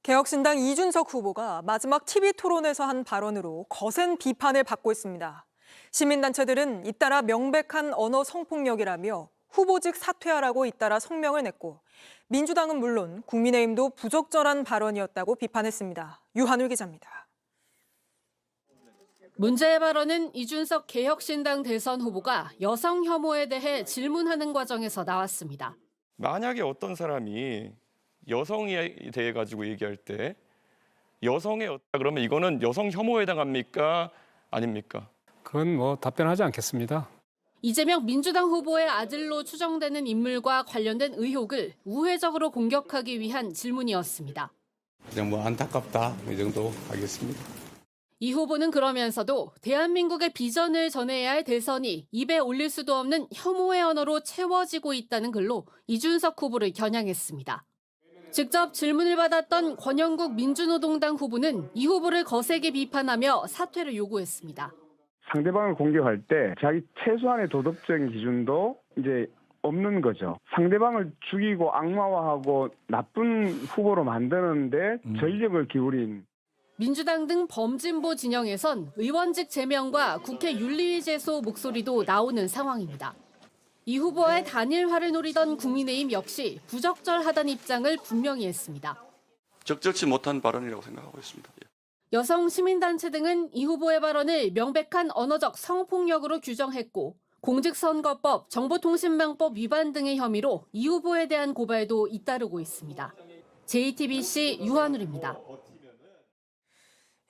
개혁신당 이준석 후보가 마지막 TV 토론에서 한 발언으로 거센 비판을 받고 있습니다. 시민단체들은 잇따라 명백한 언어 성폭력이라며 후보직 사퇴하라고 잇따라 성명을 냈고, 민주당은 물론 국민의힘도 부적절한 발언이었다고 비판했습니다. 유한울 기자입니다. 문제의 발언은 이준석 개혁신당 대선 후보가 여성 혐오에 대해 질문하는 과정에서 나왔습니다. 만약에 어떤 사람이 여성에 대해 가지고 얘기할 때 여성의 그러면 이거는 여성 혐오에 해당합니까? 아닙니까? 그건 뭐 답변하지 않겠습니다. 이재명 민주당 후보의 아들로 추정되는 인물과 관련된 의혹을 우회적으로 공격하기 위한 질문이었습니다. 그냥 뭐 안타깝다 이 정도 하겠습니다. 이 후보는 그러면서도 대한민국의 비전을 전해야 할 대선이 입에 올릴 수도 없는 혐오의 언어로 채워지고 있다는 글로 이준석 후보를 겨냥했습니다. 직접 질문을 받았던 권영국 민주노동당 후보는 이 후보를 거세게 비판하며 사퇴를 요구했습니다. 상대방을 공격할 때 자기 최소한의 도덕적인 기준도 이제 없는 거죠. 상대방을 죽이고 악마화하고 나쁜 후보로 만드는데 전력을 기울인. 민주당 등 범진보 진영에선 의원직 제명과 국회 윤리위 제소 목소리도 나오는 상황입니다. 이 후보와의 단일화를 노리던 국민의힘 역시 부적절하다는 입장을 분명히 했습니다. 적절치 못한 발언이라고 생각하고 있습니다. 여성 시민단체 등은 이 후보의 발언을 명백한 언어적 성폭력으로 규정했고, 공직선거법, 정보통신망법 위반 등의 혐의로 이 후보에 대한 고발도 잇따르고 있습니다. JTBC 유한울입니다.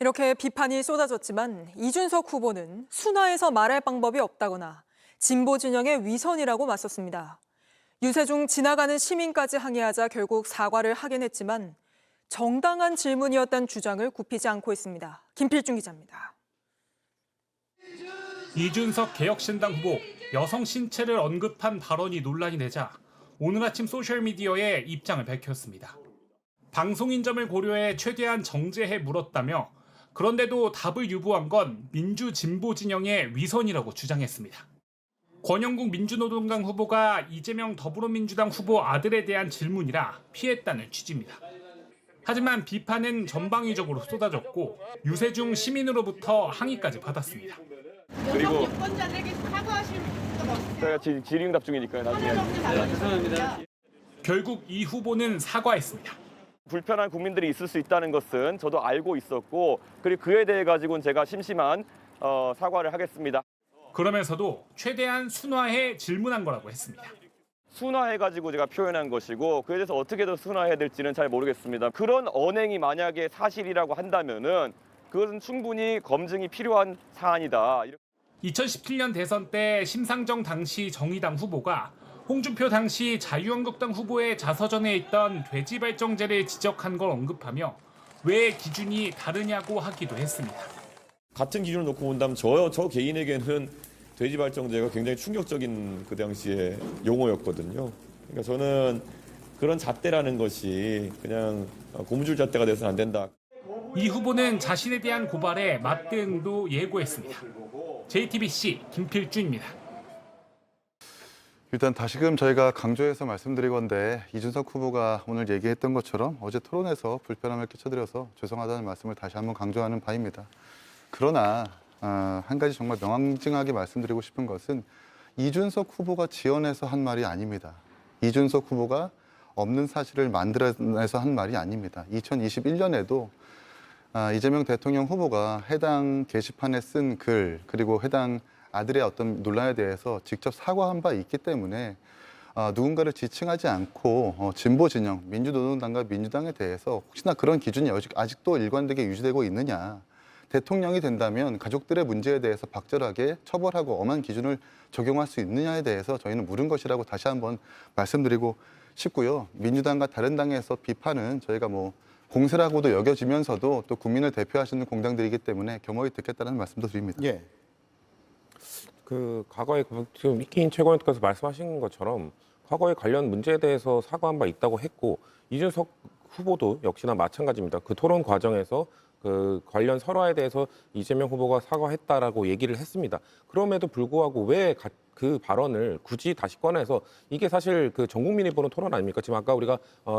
이렇게 비판이 쏟아졌지만 이준석 후보는 순화해서 말할 방법이 없다거나 진보 진영의 위선이라고 맞섰습니다. 유세중 지나가는 시민까지 항의하자 결국 사과를 하긴 했지만 정당한 질문이었다는 주장을 굽히지 않고 있습니다. 김필중 기자입니다. 이준석 개혁신당 후보 여성 신체를 언급한 발언이 논란이 되자 오늘 아침 소셜미디어에 입장을 밝혔습니다. 방송인 점을 고려해 최대한 정제해 물었다며, 그런데도 답을 유보한 건 민주 진보 진영의 위선이라고 주장했습니다. 권영국 민주노동당 후보가 이재명 더불어민주당 후보 아들에 대한 질문이라 피했다는 취지입니다. 하지만 비판은 전방위적으로 쏟아졌고 유세중 시민으로부터 항의까지 받았습니다. 그리고 유권자들에게 사과하실 필요가 없어요. 제가 질의응답 중이니까요. 나중에. 죄송합니다. 결국 이 후보는 사과했습니다. 불편한 국민들이 있을 수 있다는 것은 저도 알고 있었고, 그리고 그에 대해 가지고는 제가 심심한 사과를 하겠습니다. 그러면서도 최대한 순화해 질문한 거라고 했습니다. 순화해가지고 제가 표현한 것이고, 그에 대해서 어떻게 더 순화해야 될지는 잘 모르겠습니다. 그런 언행이 만약에 사실이라고 한다면은 그것은 충분히 검증이 필요한 사안이다. 2017년 대선 때 심상정 당시 정의당 후보가 홍준표 당시 자유한국당 후보의 자서전에 있던 돼지발정제를 지적한 걸 언급하며 왜 기준이 다르냐고 하기도 했습니다. 같은 기준을 놓고 본다면 저 개인에게는 돼지발정제가 굉장히 충격적인 그 당시에 용어였거든요. 그러니까 저는 그런 잣대라는 것이 그냥 고무줄 잣대가 돼서는 안 된다. 이 후보는 자신에 대한 고발에 맞대응도 예고했습니다. JTBC 김필주입니다. 일단 다시금 저희가 강조해서 말씀드리건데, 이준석 후보가 오늘 얘기했던 것처럼 어제 토론에서 불편함을 끼쳐드려서 죄송하다는 말씀을 다시 한번 강조하는 바입니다. 그러나 한 가지 정말 명확하게 말씀드리고 싶은 것은 이준석 후보가 지어내서 한 말이 아닙니다. 이준석 후보가 없는 사실을 만들어내서 한 말이 아닙니다. 2021년에도 이재명 대통령 후보가 해당 게시판에 쓴 글, 그리고 해당 아들의 어떤 논란에 대해서 직접 사과한 바 있기 때문에 누군가를 지칭하지 않고 진보 진영, 민주노동당과 민주당에 대해서 혹시나 그런 기준이 아직도 일관되게 유지되고 있느냐, 대통령이 된다면 가족들의 문제에 대해서 박절하게 처벌하고 엄한 기준을 적용할 수 있느냐에 대해서 저희는 물은 것이라고 다시 한번 말씀드리고 싶고요. 민주당과 다른 당에서 비판은 저희가 공세라고도 여겨지면서도 또 국민을 대표하시는 공당들이기 때문에 겸허히 듣겠다는 말씀도 드립니다. 예. 과거에 지금 이기인 최고위원께서 말씀하신 것처럼 과거에 관련 문제에 대해서 사과한 바 있다고 했고, 이준석 후보도 역시나 마찬가지입니다. 그 토론 과정에서 그 관련 설화에 대해서 이재명 후보가 사과했다라고 얘기를 했습니다. 그럼에도 불구하고 왜 그 발언을 굳이 다시 꺼내서 이게 사실 그 전 국민이 보는 토론 아닙니까? 지금 아까 우리가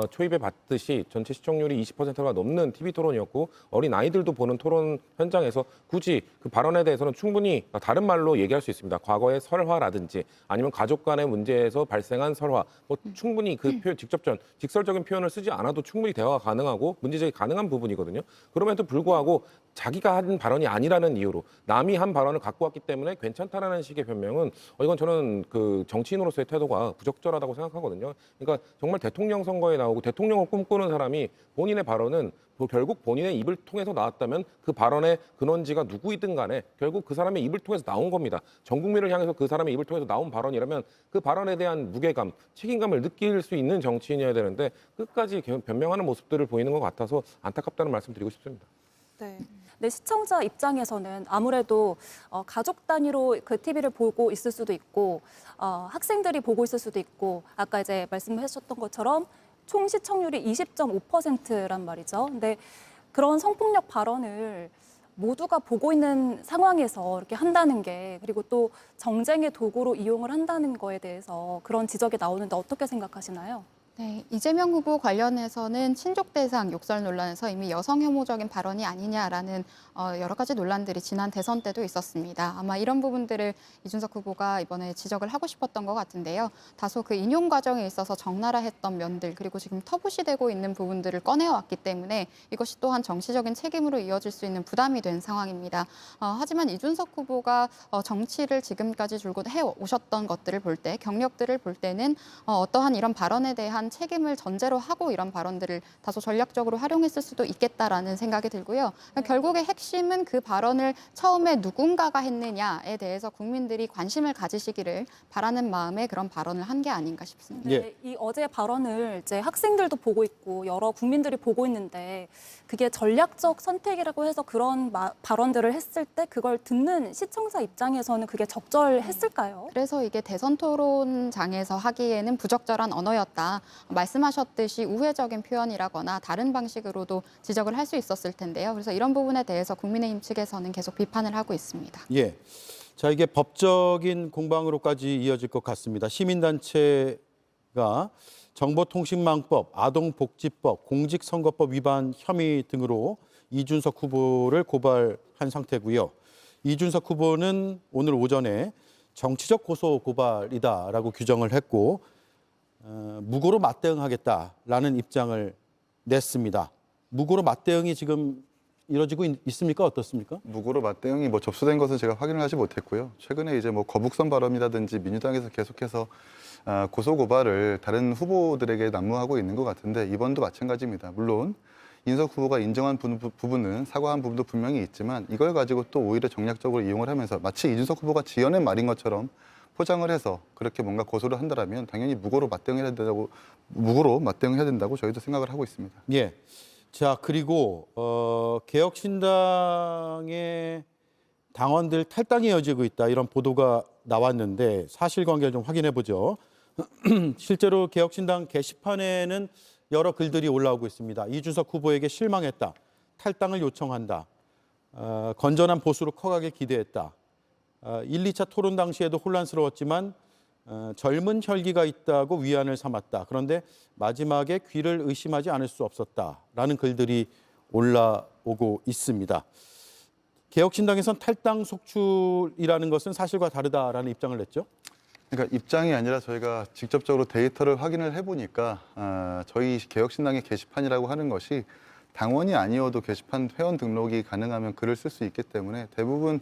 초입에 봤듯이 전체 시청률이 20%가 넘는 TV 토론이었고 어린 아이들도 보는 토론 현장에서 굳이 그 발언에 대해서는 충분히 다른 말로 얘기할 수 있습니다. 과거의 설화라든지 아니면 가족 간의 문제에서 발생한 설화, 뭐 충분히 그 표현 직설적인 표현을 쓰지 않아도 충분히 대화가 가능하고 문제제기 가능한 부분이거든요. 그럼에도 불구하고 자기가 한 발언이 아니라는 이유로 남이 한 발언을 갖고 왔기 때문에 괜찮다라는 식의 변명은 이건 저는 그 정치인으로서의 태도가 부적절하다고 생각하거든요. 그러니까 정말 대통령 선거에 나오고 대통령을 꿈꾸는 사람이 본인의 발언은 결국 본인의 입을 통해서 나왔다면 그 발언의 근원지가 누구이든 간에 결국 그 사람의 입을 통해서 나온 겁니다. 전 국민을 향해서 그 사람의 입을 통해서 나온 발언이라면 그 발언에 대한 무게감, 책임감을 느낄 수 있는 정치인이어야 되는데 끝까지 변명하는 모습들을 보이는 것 같아서 안타깝다는 말씀 드리고 싶습니다. 네. 네, 시청자 입장에서는 아무래도 가족 단위로 그 TV를 보고 있을 수도 있고 학생들이 보고 있을 수도 있고 아까 이제 말씀하셨던 것처럼 총 시청률이 20.5%란 말이죠. 근데 그런 성폭력 발언을 모두가 보고 있는 상황에서 이렇게 한다는 게 그리고 또 정쟁의 도구로 이용을 한다는 거에 대해서 그런 지적이 나오는데 어떻게 생각하시나요? 네, 이재명 후보 관련해서는 친족 대상 욕설 논란에서 이미 여성 혐오적인 발언이 아니냐라는 여러 가지 논란들이 지난 대선 때도 있었습니다. 아마 이런 부분들을 이준석 후보가 이번에 지적을 하고 싶었던 것 같은데요. 다소 그 인용 과정에 있어서 적나라했던 면들 그리고 지금 터부시되고 있는 부분들을 꺼내왔기 때문에 이것이 또한 정치적인 책임으로 이어질 수 있는 부담이 된 상황입니다. 하지만 이준석 후보가 정치를 지금까지 줄곧 해오셨던 것들을 볼 때, 경력들을 볼 때는 어떠한 이런 발언에 대한 책임을 전제로 하고 이런 발언들을 다소 전략적으로 활용했을 수도 있겠다라는 생각이 들고요. 결국에 핵심은 그 발언을 처음에 누군가가 했느냐에 대해서 국민들이 관심을 가지시기를 바라는 마음에 그런 발언을 한 게 아닌가 싶습니다. 네, 이 어제 발언을 이제 학생들도 보고 있고 여러 국민들이 보고 있는데 그게 전략적 선택이라고 해서 그런 발언들을 했을 때 그걸 듣는 시청자 입장에서는 그게 적절했을까요? 그래서 이게 대선 토론장에서 하기에는 부적절한 언어였다. 말씀하셨듯이 우회적인 표현이라거나 다른 방식으로도 지적을 할 수 있었을 텐데요. 그래서 이런 부분에 대해서 국민의힘 측에서는 계속 비판을 하고 있습니다. 예. 자, 이게 법적인 공방으로까지 이어질 것 같습니다. 시민단체가 정보통신망법, 아동복지법, 공직선거법 위반 혐의 등으로 이준석 후보를 고발한 상태고요. 이준석 후보는 오늘 오전에 정치적 고소 고발이다라고 규정을 했고 무고로 맞대응하겠다라는 입장을 냈습니다. 무고로 맞대응이 지금 이루어지고 있습니까? 어떻습니까? 무고로 맞대응이 뭐 접수된 것은 제가 확인을 하지 못했고요. 최근에 이제 뭐 거북선 발언이라든지 민주당에서 계속해서 고소 고발을 다른 후보들에게 난무하고 있는 것 같은데 이번도 마찬가지입니다. 물론 인석 후보가 인정한 부분은 사과한 부분도 분명히 있지만 이걸 가지고 또 오히려 정략적으로 이용을 하면서 마치 이준석 후보가 지어낸 말인 것처럼 포장을 해서 그렇게 뭔가 고소를 한다라면 당연히 무고로 맞대응해야 된다고 저희도 생각을 하고 있습니다. 예. 자, 그리고 개혁신당의 당원들 탈당이 이어지고 있다 이런 보도가 나왔는데 사실관계를 좀 확인해 보죠. 실제로 개혁신당 게시판에는 여러 글들이 올라오고 있습니다. 이준석 후보에게 실망했다. 탈당을 요청한다. 건전한 보수로 커가길 기대했다. 1, 2차 토론 당시에도 혼란스러웠지만 젊은 혈기가 있다고 위안을 삼았다. 그런데 마지막에 귀를 의심하지 않을 수 없었다라는 글들이 올라오고 있습니다. 개혁신당에선 탈당 속출이라는 것은 사실과 다르다라는 입장을 냈죠. 그러니까 입장이 아니라 저희가 직접적으로 데이터를 확인을 해보니까 저희 개혁신당의 게시판이라고 하는 것이 당원이 아니어도 게시판 회원 등록이 가능하면 글을 쓸 수 있기 때문에 대부분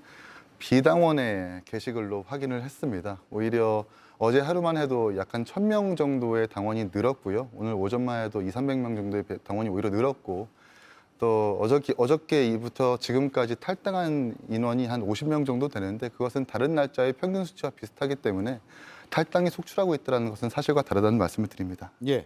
비당원의 게시글로 확인을 했습니다. 오히려 어제 하루만 해도 약간 1,000명 정도의 당원이 늘었고요. 오늘 오전만 해도 200~300명 정도의 당원이 오히려 늘었고 또 어저께부터 지금까지 탈당한 인원이 한 50명 정도 되는데 그것은 다른 날짜의 평균 수치와 비슷하기 때문에 탈당이 속출하고 있다는 것은 사실과 다르다는 말씀을 드립니다. 예.